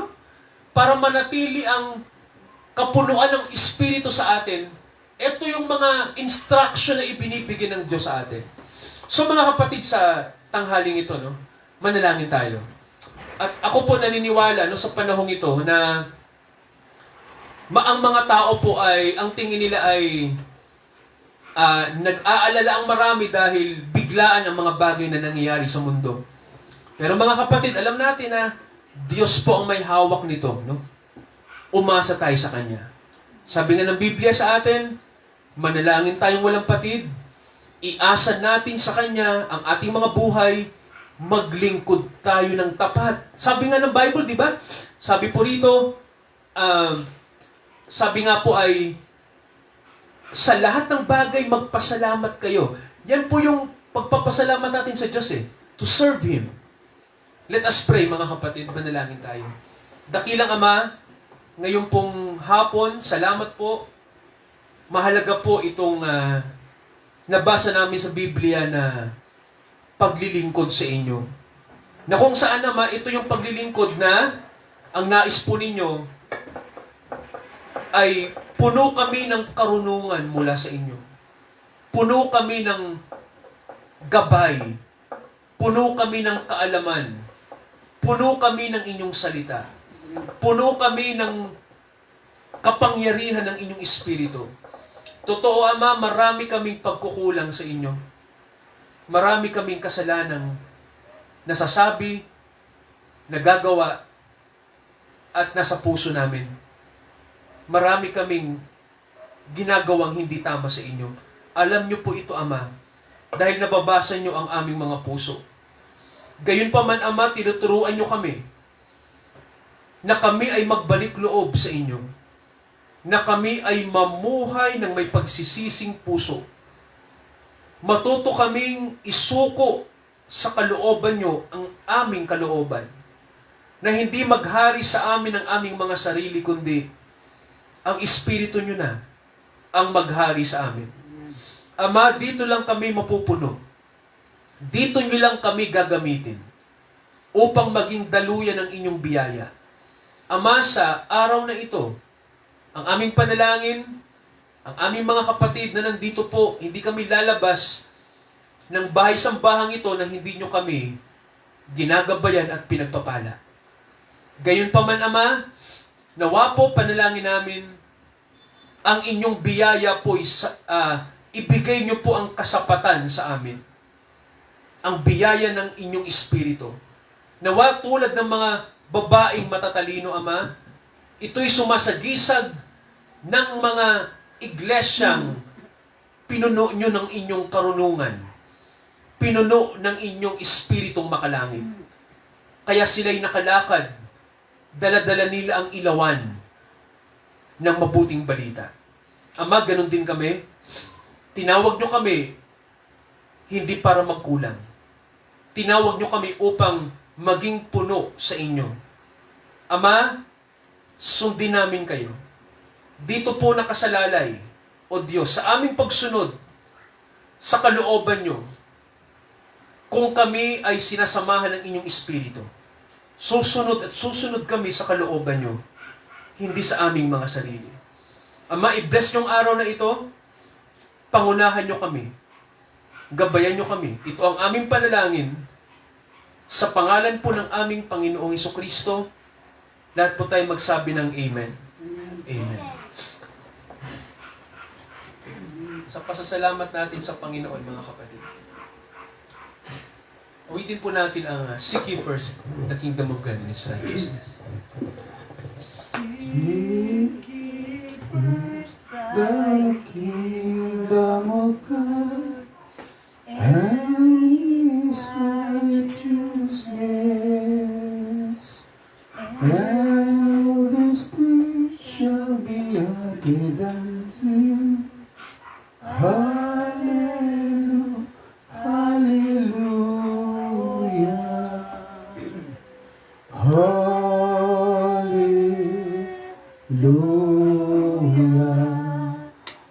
para manatili ang kapunuan ng Espiritu sa atin, ito yung mga instruction na ibinibigay ng Diyos sa atin. So mga kapatid, sa tanghaling ito, manalangin tayo. At ako po naniniwala sa panahong ito na ang mga tao po ay, ang tingin nila ay nag-aalala ang marami dahil biglaan ang mga bagay na nangyayari sa mundo. Pero mga kapatid, alam natin na Diyos po ang may hawak nito. Umasa tayo sa Kanya. Sabi nga ng Biblia sa atin, manalangin tayong walang patid, iasa natin sa Kanya ang ating mga buhay, maglingkod tayo ng tapat. Sabi nga ng Bible, di ba? Sabi po rito, sabi nga po ay, sa lahat ng bagay, magpasalamat kayo. Yan po yung pagpapasalamat natin sa Diyos to serve Him. Let us pray, mga kapatid, manalangin tayo. Dakilang Ama, ngayon pong hapon, salamat po. Mahalaga po itong nabasa namin sa Biblia na paglilingkod sa inyo. Na kung saan naman, ito yung paglilingkod na ang nais po ninyo ay puno kami ng karunungan mula sa inyo. Puno kami ng gabay. Puno kami ng kaalaman. Puno kami ng inyong salita. Puno kami ng kapangyarihan ng inyong Espiritu. Totoo, Ama, marami kaming pagkukulang sa inyo. Marami kaming kasalanang nasasabi, nagagawa, at nasa puso namin. Marami kaming ginagawang hindi tama sa inyo. Alam niyo po ito, Ama, dahil nababasa niyo ang aming mga puso. Gayunpaman, Ama, tinuturuan niyo kami na kami ay magbalik loob sa inyo. Na kami ay mamuhay ng may pagsisising puso. Matuto kaming isuko sa kalooban niyo ang aming kalooban. Na hindi maghari sa amin ang aming mga sarili, kundi ang Espiritu niyo na ang maghari sa amin. Ama, dito lang kami mapupuno. Dito niyo lang kami gagamitin upang maging daluyan ng inyong biyaya. Ama, sa araw na ito, ang aming panalangin, ang aming mga kapatid na nandito po, hindi kami lalabas ng bahay-sambahang ito na hindi nyo kami ginagabayan at pinagpapala. Gayunpaman, Ama, nawa po panalangin namin, ang inyong biyaya po, ibigay nyo po ang kasapatan sa amin. Ang biyaya ng inyong Espiritu. Nawa tulad ng mga babaeng matatalino, Ama, ito'y sumasagisag ng mga iglesyang pinuno nyo ng inyong karunungan, pinuno ng inyong espiritong makalangit. Kaya sila'y nakalakad, dala-dala nila ang ilawan ng mabuting balita. Ama, ganun din kami. Tinawag nyo kami hindi para magkulang. Tinawag nyo kami upang maging puno sa inyo. Ama, sundin namin kayo. Dito po nakasalalay, o Diyos, sa aming pagsunod, sa kalooban nyo, kung kami ay sinasamahan ng inyong espiritu, susunod at susunod kami sa kalooban nyo, hindi sa aming mga sarili. Ama, i-bless yung araw na ito, pangunahan nyo kami, gabayan nyo kami. Ito ang aming panalangin, sa pangalan po ng aming Panginoong Hesukristo, lahat po tayo magsabi ng Amen. Amen. Sa pasasalamat natin sa Panginoon, mga kapatid. Awitin po natin ang Seek ye first the kingdom of God and His righteousness. Seek ye first the kingdom of God and His righteousness, and all these things shall be added unto you. Hallelujah, hallelujah,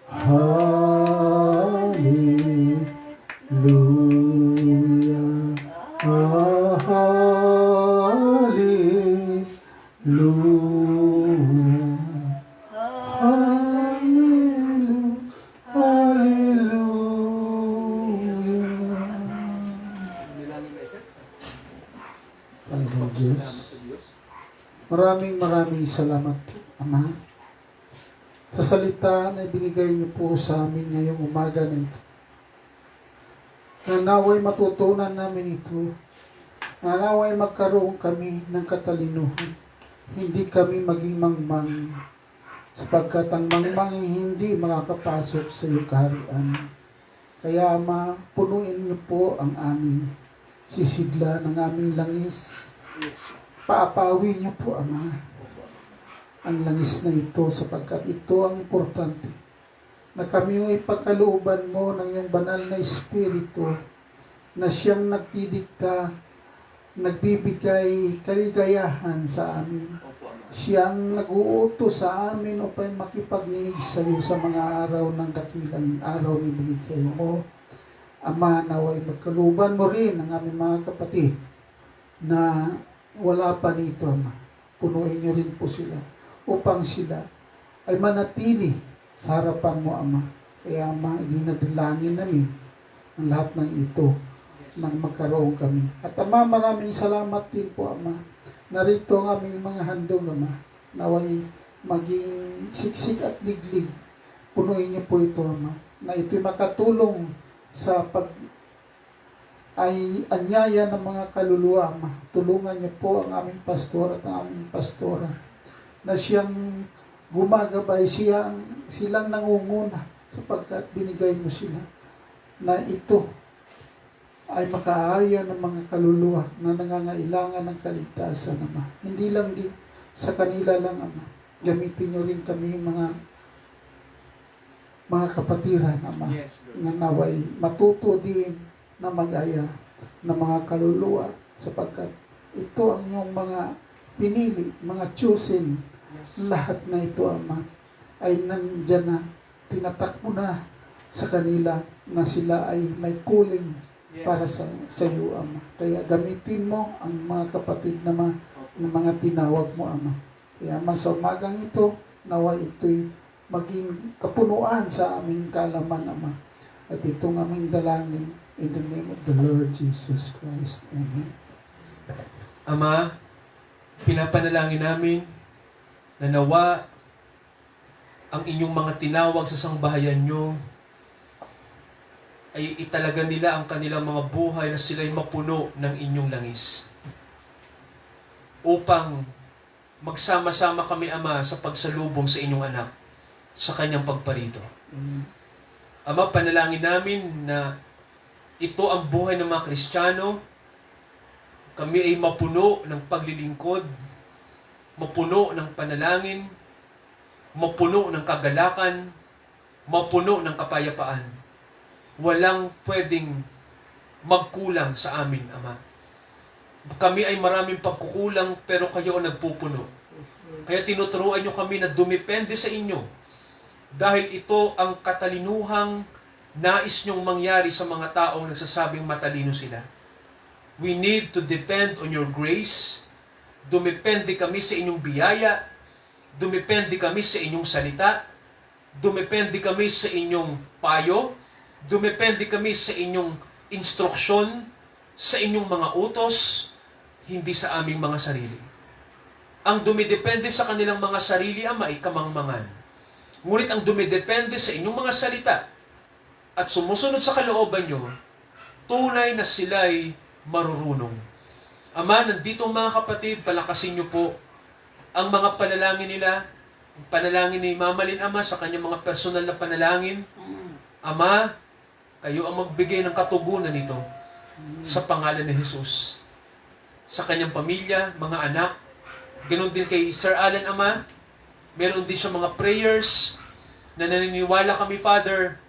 hallelujah, Maraming salamat, Ama, sa salita na ibinigay niyo po sa amin ngayong umaga na ito. Na naway matutunan namin ito, na naway magkaroon kami ng katalinuhan. Hindi kami maging mangmang, sapagkat ang mangmang ay hindi makakapasok sa iyong kaharian. Kaya Ama, punuin niyo po ang aming sisidla ng aming langis. Paapawin niyo po, Ama, ang langis na ito, sapagkat ito ang importante, na kami ay pagkalooban mo ng iyong banal na Espiritu, na siyang nagdidikta, nagbibigay kaligayahan sa amin. Siyang nag-uutos sa amin upang makipagniig sa iyo sa mga araw ng dakilang araw ni binigay mo. Ama, naway magkalooban mo rin ang aming mga kapatid na wala pa nito, Ama. Punuin niyo rin po sila upang sila ay manatili sa harapan mo, Ama. Kaya, Ama, dinadalangin namin ang lahat ng ito nang magkaroon kami. At Ama, maraming salamat din po, Ama. Narito ang aming mga handog, Ama. Naway maging siksik at liglig. Punuin niyo po ito, Ama. Na ito'y makatulong sa ay anyaya ng mga kaluluwa, Ama. Tulungan niyo po ang aming pastor at ang aming pastora na siyang gumagabay, silang nangunguna sapagkat binigay mo sila na ito ay makaaya ng mga kaluluwa na nangangailangan ng kaligtasan, Ama. Hindi lang din sa kanila lang, Ama. Gamitin niyo rin kami mga kapatiran, Ama, na naway matuto din na mag-aya ng mga kaluluwa sapagkat ito ang iyong mga pinili, mga chosen. Lahat na ito, Ama, ay nandyan na, tinatak mo na sa kanila na sila ay may calling para sa iyo, Ama. Kaya gamitin mo ang mga kapatid na mga tinawag mo, Ama. Kaya Ama, sa umagang ito, nawa ito'y maging kapunuan sa aming kaalaman, Ama. At itong aming dalangin in the name of the Lord Jesus Christ. Amen. Ama, pinapanalangin namin na nawa ang inyong mga tinawag sa sangbahayan nyo ay italaga nila ang kanilang mga buhay na sila'y mapuno ng inyong langis. Upang magsama-sama kami, Ama, sa pagsalubong sa inyong anak. sa kanyang pagparito. Amen. Ama, panalangin namin na ito ang buhay ng mga Kristiyano. Kami ay mapuno ng paglilingkod, mapuno ng panalangin, mapuno ng kagalakan, mapuno ng kapayapaan. Walang pwedeng magkulang sa amin, Ama. Kami ay maraming pagkukulang, pero kayo ang nagpupuno. Kaya tinuturuan nyo kami na dumepende sa inyo. Dahil ito ang katalinuhang nais nyong mangyari sa mga taong nagsasabing matalino sila. We need to depend on your grace. Dumepende kami sa inyong biyaya. Dumepende kami sa inyong salita. Dumepende kami sa inyong payo. Dumepende kami sa inyong instruksyon, sa inyong mga utos, hindi sa aming mga sarili. Ang dumidepende sa kanilang mga sarili, Ama, ay kamangmangan. Ngunit ang dumidepende sa inyong mga salita at sumusunod sa kalooban nyo, tunay na sila'y marurunong. Ama, nandito ang mga kapatid, palakasin nyo po ang mga panalangin nila, ang panalangin ni Mama Lynn, Ama, sa kanyang mga personal na panalangin. Ama, kayo ang magbigay ng katugunan nito sa pangalan ni Jesus. Sa kanyang pamilya, mga anak, ganoon din kay Sir Alan, Ama, meron din siya mga prayers na naniniwala kami, Father,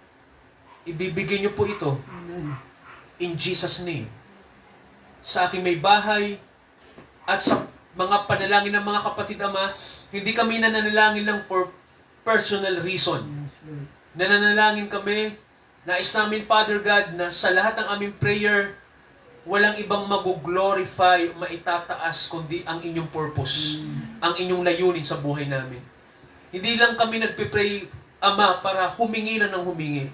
ibibigay niyo po ito in Jesus' name. Sa ating may bahay at sa mga panalangin ng mga kapatid, Ama, hindi kami nananalangin lang for personal reason. Nananalangin kami, nais namin, Father God, na sa lahat ng aming prayer, walang ibang mag-glorify, maitataas, kundi ang inyong purpose, ang inyong layunin sa buhay namin. Hindi lang kami nagpipray, Ama, para humingi na ng humingi.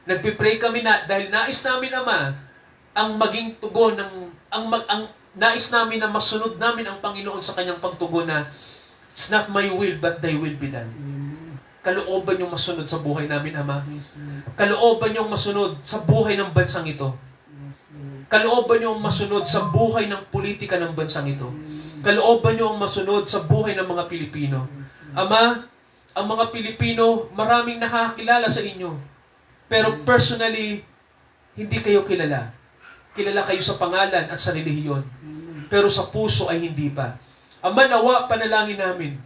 Nagpipray kami na, dahil nais namin, Ama, ang maging tugon ng ang nais namin na masunod namin ang Panginoon sa kanyang pagtugon na it's not my will but thy will be done. Kalooban yung masunod sa buhay namin, Ama. Kalooban yung masunod sa buhay ng bansang ito. Kalooban yung masunod sa buhay ng politika ng bansang ito. Kalooban yung masunod sa buhay ng mga Pilipino. Ama, ang mga Pilipino, maraming nakakilala sa inyo. Pero personally, hindi kayo kilala. Kilala kayo sa pangalan at sa relihiyon. Pero sa puso ay hindi pa. Ama, nawa, panalangin namin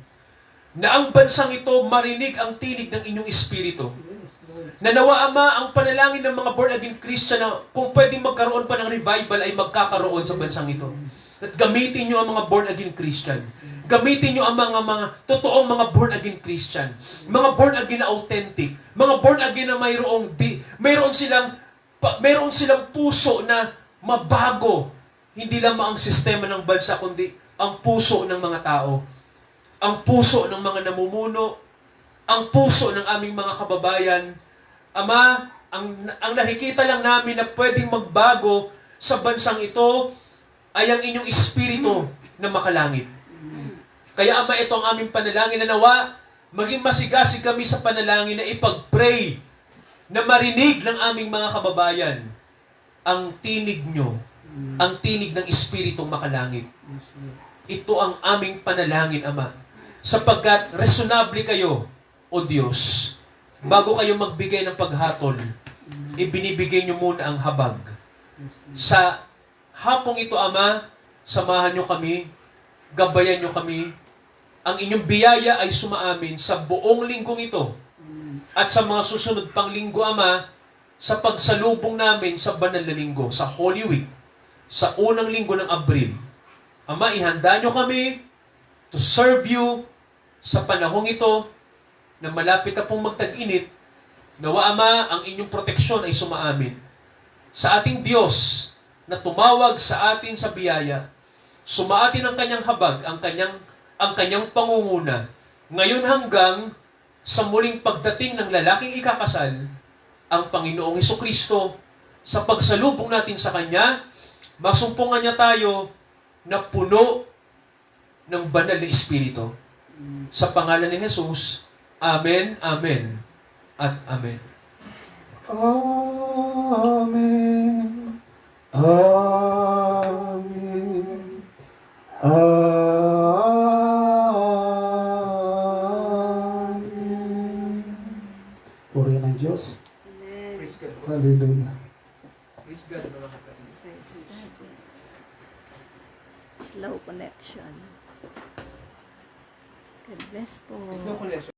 na ang bansang ito marinig ang tinig ng inyong espiritu. Na nawa, Ama, ang panalangin ng mga born-again Christian na kung pwedeng magkaroon pa ng revival ay magkakaroon sa bansang ito. At gamitin nyo ang mga born-again Christian. Gamitin nyo ang mga totoong mga born-again Christian. Mga born-again na authentic. Mga born-again na mayroon silang puso na mabago. Hindi lamang ang sistema ng bansa, kundi ang puso ng mga tao. Ang puso ng mga namumuno. Ang puso ng aming mga kababayan. Ama, ang nakikita lang namin na pwedeng magbago sa bansang ito ay ang inyong espiritu na makalangit. Kaya, Ama, ito ang aming panalangin na nawa, maging masigasig kami sa panalangin na ipag-pray na marinig ng aming mga kababayan ang tinig nyo, ang tinig ng espiritong makalangit. Ito ang aming panalangin, Ama, sapagkat resonable kayo, O Diyos. Bago kayo magbigay ng paghatol, ibinibigay nyo muna ang habag. Sa hapong ito, Ama, samahan nyo kami, gabayan nyo kami. Ang inyong biyaya ay sumaamin sa buong linggong ito at sa mga susunod pang linggo, Ama, sa pagsalubong namin sa banal na linggo, sa Holy Week, sa unang linggo ng Abril. Ama, ihanda nyo kami to serve you sa panahong ito na malapit na pong magtag-init. Nawa, Ama, ang inyong proteksyon ay sumaamin sa ating Diyos na tumawag sa atin sa biyaya. Sumaatin ang kanyang habag, ang kanyang pangunguna. Ngayon hanggang sa muling pagdating ng lalaking ikakasal, ang Panginoong Hesukristo, sa pagsalubong natin sa Kanya, masumpungan niya tayo na puno ng banal na Espiritu. Sa pangalan ni Jesus, Amen, Amen, at Amen. Amen. Amen. Amen. Praise God. Slow connection. God bless po. There's no connection.